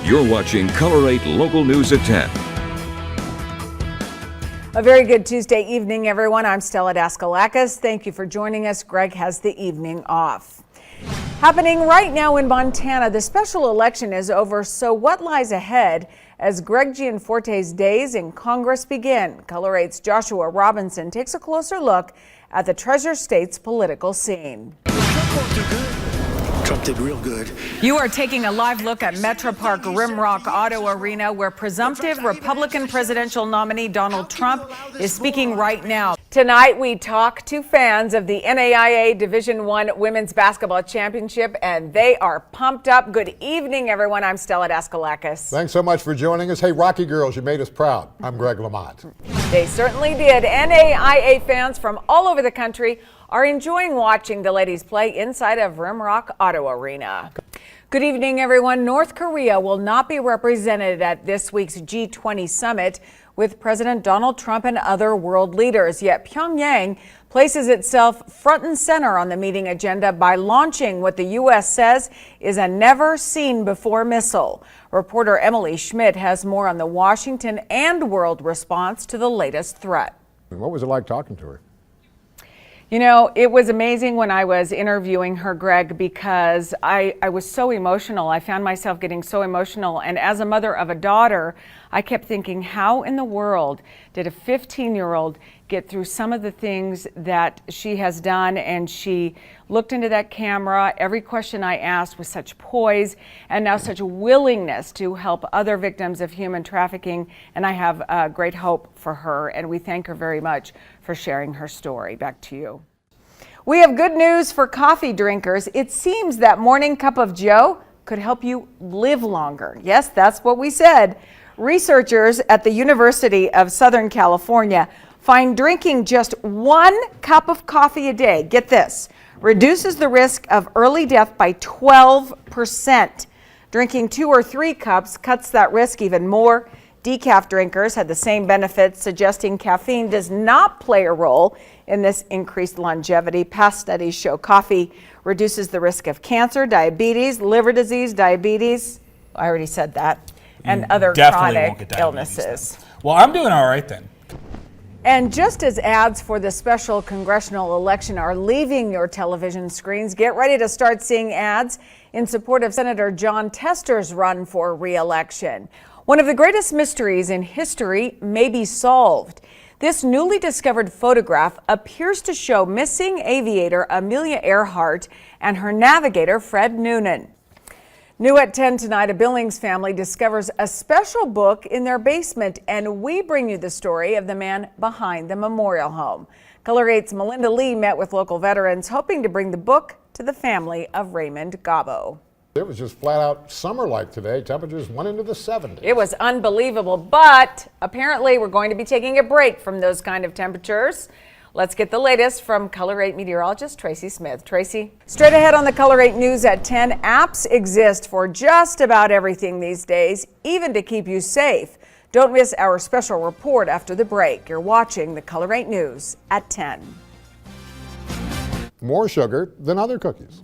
You're watching Color 8 Local News at 10. A very good Tuesday evening, everyone. I'm Stella Daskalakis. Thank you for joining us. Greg has the evening off. Happening right now in Montana, the special election is over, so what lies ahead as Greg Gianforte's days in Congress begin? Color 8's Joshua Robinson takes a closer look at the Treasure State's political scene. Trump did real good. You are taking a live look at Metro Park Rimrock Auto Arena, where presumptive Republican presidential nominee Donald Trump is speaking right now. Tonight, we talk to fans of the NAIA Division I Women's Basketball Championship, and they are pumped up. Good evening, everyone. I'm Stella Daskalakis. Thanks so much for joining us. Hey, Rocky Girls, you made us proud. I'm Greg Lamont. They certainly did. NAIA fans from all over the country are enjoying watching the ladies play inside of Rimrock Auto Arena. Good evening, everyone. North Korea will not be represented at this week's G20 summit with President Donald Trump and other world leaders. Yet Pyongyang places itself front and center on the meeting agenda by launching what the U.S. says is a never-seen-before missile. Reporter Emily Schmidt has more on the Washington and world response to the latest threat. What was it like talking to her? You know, it was amazing when I was interviewing her, Greg, because I was so emotional. I found myself getting so emotional. And as a mother of a daughter, I kept thinking, how in the world did a 15-year-old get through some of the things that she has done? And she looked into that camera. Every question I asked with such poise and now such willingness to help other victims of human trafficking. And I have great hope for her. And we thank her very much for sharing her story. Back to you. We have good news for coffee drinkers. It seems that Morning Cup of Joe could help you live longer. Yes, that's what we said. Researchers at the University of Southern California find drinking just 1 cup of coffee a day, get this, reduces the risk of early death by 12%. Drinking 2 or 3 cups cuts that risk even more. Decaf drinkers had the same benefits, suggesting caffeine does not play a role in this increased longevity. Past studies show coffee reduces the risk of cancer, diabetes, liver disease, diabetes, I already said that, and other chronic illnesses. Well, I'm doing all right then. And just as ads for the special congressional election are leaving your television screens, get ready to start seeing ads in support of Senator Jon Tester's run for re-election. One of the greatest mysteries in history may be solved. This newly discovered photograph appears to show missing aviator Amelia Earhart and her navigator Fred Noonan. New at 10 tonight, a Billings family discovers a special book in their basement, and we bring you the story of the man behind the memorial home. Color 8's Melinda Lee met with local veterans, hoping to bring the book to the family of Raymond Gabo. It was just flat out summer-like today. Temperatures went into the 70s. It was unbelievable, but apparently we're going to be taking a break from those kind of temperatures. Let's get the latest from Color 8 meteorologist Tracy Smith. Tracy? Straight ahead on the Color 8 News at 10, apps exist for just about everything these days, even to keep you safe. Don't miss our special report after the break. You're watching the Color 8 News at 10. More sugar than other cookies.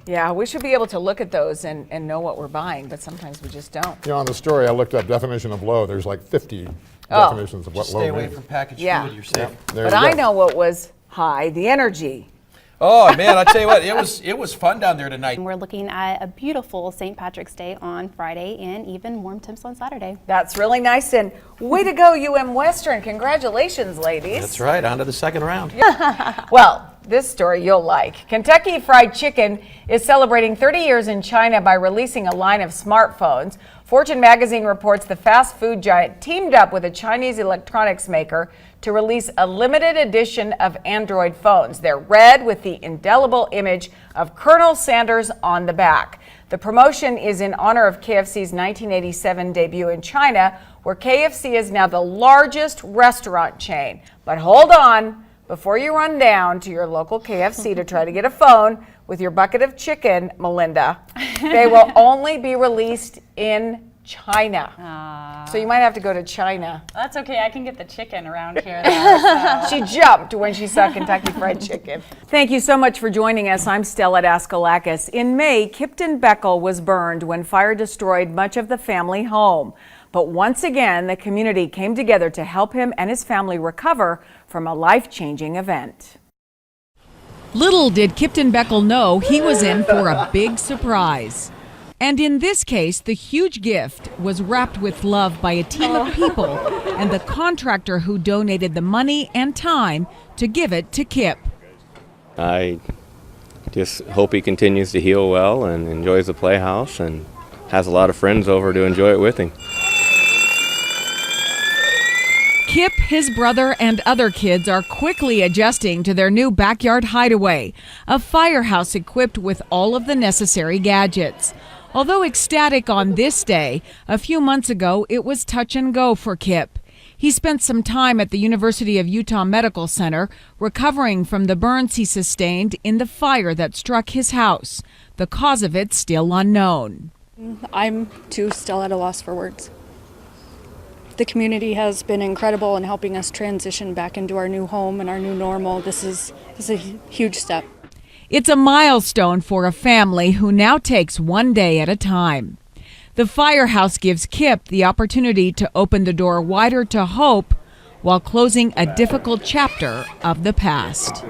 Yeah, we should be able to look at those and know what we're buying, but sometimes we just don't. You know, on the story, I looked up definition of low. There's like 50 definitions of what low means. Stay away from packaged food, you're safe. But I know what was high, the energy. Oh man, I tell you what, it was fun down there tonight. We're looking at a beautiful St. Patrick's Day on Friday and even warm temps on Saturday. That's really nice, and way to go, UM Western. Congratulations, ladies. That's right, on to the second round. Well, this story you'll like. Kentucky Fried Chicken is celebrating 30 years in China by releasing a line of smartphones. Fortune magazine reports the fast food giant teamed up with a Chinese electronics maker to release a limited edition of Android phones. They're red with the indelible image of Colonel Sanders on the back. The promotion is in honor of KFC's 1987 debut in China, where KFC is now the largest restaurant chain. But hold on. Before you run down to your local KFC to try to get a phone with your bucket of chicken, Melinda, they will only be released in China. So you might have to go to China. That's okay. I can get the chicken around here, though. She jumped when she saw Kentucky Fried Chicken. Thank you so much for joining us. I'm Stella Daskalakis. In May, Kipton Beckel was burned when fire destroyed much of the family home. But once again, the community came together to help him and his family recover from a life-changing event. Little did Kipton Beckel know he was in for a big surprise. And in this case, the huge gift was wrapped with love by a team of people and the contractor who donated the money and time to give it to Kip. I just hope he continues to heal well and enjoys the playhouse and has a lot of friends over to enjoy it with him. Kip, his brother, and other kids are quickly adjusting to their new backyard hideaway, a firehouse equipped with all of the necessary gadgets. Although ecstatic on this day, a few months ago it was touch and go for Kip. He spent some time at the University of Utah Medical Center recovering from the burns he sustained in the fire that struck his house. The cause of it still unknown. I'm too still at a loss for words. The community has been incredible in helping us transition back into our new home and our new normal. This is a huge step. It's a milestone for a family who now takes one day at a time. The firehouse gives Kip the opportunity to open the door wider to hope while closing a difficult chapter of the past.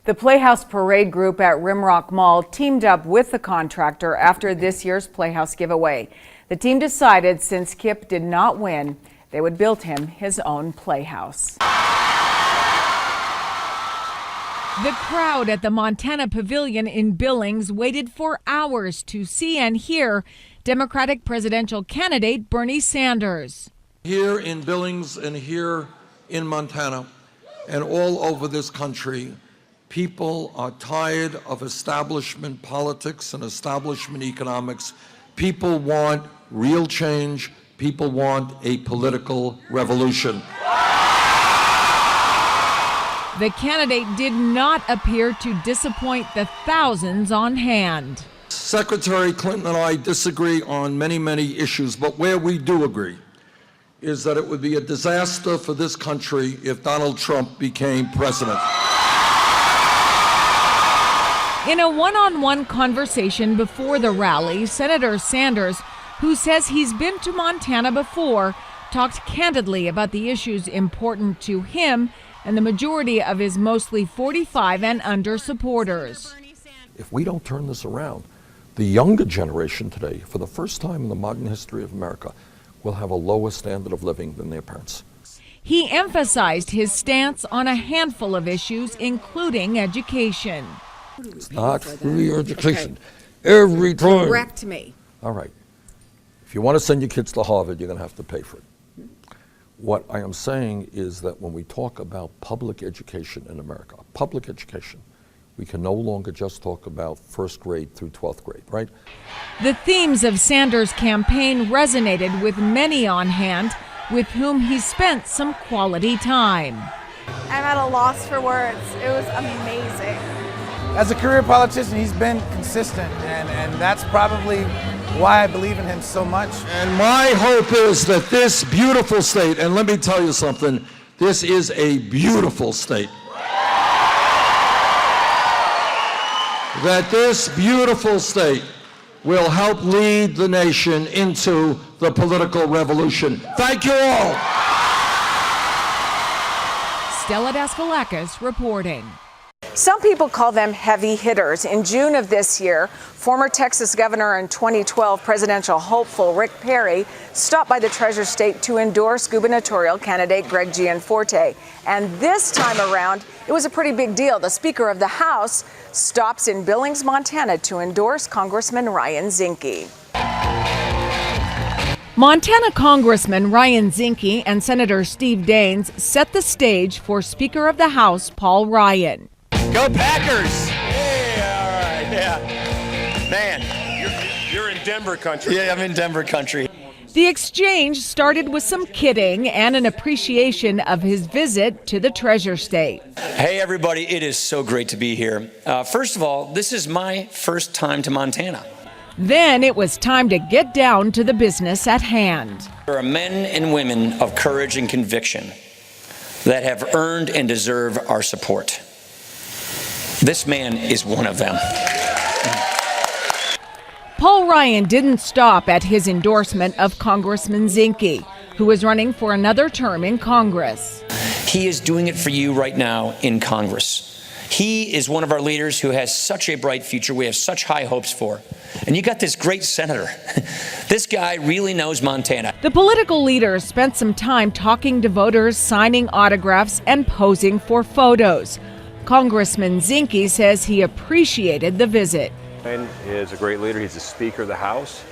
The Playhouse Parade Group at Rimrock Mall teamed up with the contractor after this year's Playhouse giveaway. The team decided since Kip did not win, they would build him his own playhouse. The crowd at the Montana Pavilion in Billings waited for hours to see and hear Democratic presidential candidate Bernie Sanders. Here in Billings and here in Montana and all over this country, people are tired of establishment politics and establishment economics. People want real change. People want a political revolution. The candidate did not appear to disappoint the thousands on hand. Secretary Clinton and I disagree on many, many issues, but where we do agree is that it would be a disaster for this country if Donald Trump became president. In a one-on-one conversation before the rally, Senator Sanders, who says he's been to Montana before, talked candidly about the issues important to him and the majority of his mostly 45 and under supporters. If we don't turn this around, the younger generation today, for the first time in the modern history of America, will have a lower standard of living than their parents. He emphasized his stance on a handful of issues, including education. It's not free education. Every time. Correct me. All right. If you want to send your kids to Harvard, you're going to have to pay for it. What I am saying is that when we talk about public education in America, public education, we can no longer just talk about first grade through 12th grade, right? The themes of Sanders' campaign resonated with many on hand, with whom he spent some quality time. I'm at a loss for words. It was amazing. As a career politician, he's been consistent, and that's probably why I believe in him so much. And my hope is that this beautiful state, and let me tell you something, this is a beautiful state. That this beautiful state will help lead the nation into the political revolution. Thank you all. Stella Daskalakis reporting. Some people call them heavy hitters. In June of this year, former Texas governor and 2012 presidential hopeful Rick Perry stopped by the Treasure State to endorse gubernatorial candidate Greg Gianforte. And this time around, it was a pretty big deal. The Speaker of the House stops in Billings, Montana to endorse Congressman Ryan Zinke. Montana Congressman Ryan Zinke and Senator Steve Daines set the stage for Speaker of the House Paul Ryan. Go Packers! Hey, all right, yeah. Man, you're in Denver country. Yeah, I'm in Denver country. The exchange started with some kidding and an appreciation of his visit to the Treasure State. Hey, everybody, it is so great to be here. First of all, this is my first time to Montana. Then it was time to get down to the business at hand. There are men and women of courage and conviction that have earned and deserve our support. This man is one of them. Paul Ryan didn't stop at his endorsement of Congressman Zinke, who is running for another term in Congress. He is doing it for you right now in Congress. He is one of our leaders who has such a bright future. We have such high hopes for. And you got this great senator. This guy really knows Montana. The political leaders spent some time talking to voters, signing autographs, and posing for photos. Congressman Zinke says he appreciated the visit. Ryan is a great leader. He's the Speaker of the House,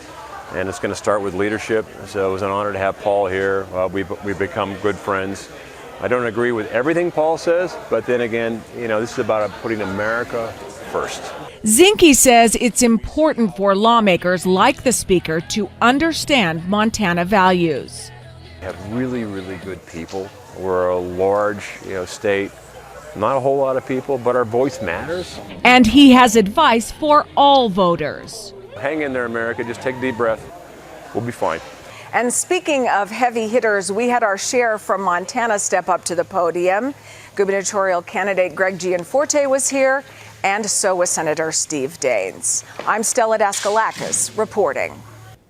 and it's going to start with leadership. So it was an honor to have Paul here. We've become good friends. I don't agree with everything Paul says, but then again, this is about putting America first. Zinke says it's important for lawmakers like the Speaker to understand Montana values. We have really, really good people. We're a large, state. Not a whole lot of people, but our voice matters. And he has advice for all voters. Hang in there, America. Just take a deep breath. We'll be fine. And speaking of heavy hitters, we had our sheriff from Montana step up to the podium. Gubernatorial candidate Greg Gianforte was here, and so was Senator Steve Daines. I'm Stella Daskalakis reporting.